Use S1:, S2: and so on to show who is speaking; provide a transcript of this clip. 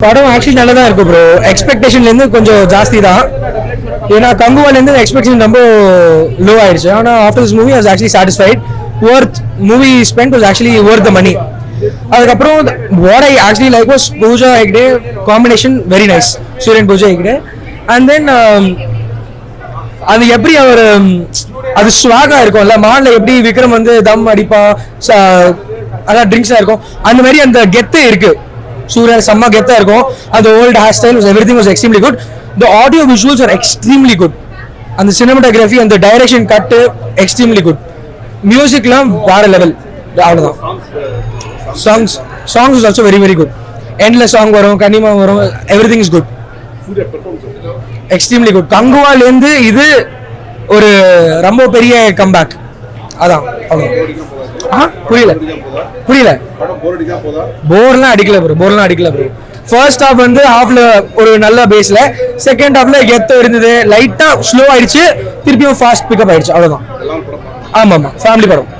S1: படம் ஆக்சுவலி நல்லா தான் இருக்கு ப்ரோ. எக்ஸ்பெக்டேஷன்லேருந்து கொஞ்சம் ஜாஸ்தி தான். ஏன்னா கங்குவாலேருந்து எக்ஸ்பெக்டேஷன் ரொம்ப லோ ஆயிடுச்சு. ஆனால் after this movie was actually satisfied. Worth movie spend was actually worth the money. அதுக்கப்புறம் what I actually like was Pooja Hegde combination very nice. Suriyan Pooja Hegde and then அது எப்படி அவர் அது ஸ்வாகா இருக்கும்ல மான்ல எப்படி விக்ரம் வந்து தம் அடிப்பா அதான் ட்ரிங்க்ஸாக இருக்கும் அந்த மாதிரி அந்த கெத்து இருக்கு. சூரியன் செம்ம கெத்தா இருக்கும். அந்த old hair style everything was extremely good. The audio visuals are extremely good. அந்த சினிமாட்டோகிராஃபி அந்த டைரக்ஷன் கட்டு எக்ஸ்ட்ரீம்லி குட். மியூசிக்லாம் வேற லெவல். அவ்வளோதான். Songs is also very very good. எண்ட்ல சாங் வரும், கனிமா வரும், everything is good. Extremely good. கங்குவாலேருந்து இது ஒரு ரொம்ப பெரிய கம்பேக். அதான் புரியல போர்லாம் அடிக்கல ப்ரோ. ஃபர்ஸ்ட் ஹாஃப் வந்து ஹாஃப்ல ஒரு நல்ல பேஸ்ல, செகண்ட் ஹாஃப்ல கெத்த இருந்தது, லைட்டா ஸ்லோ ஆயிடுச்சு, திருப்பியும் ஃபாஸ்ட் பிக்கப் ஆயிடுச்சு. அவ்வளவுதான். ஆமா ஃபேமிலி படம்.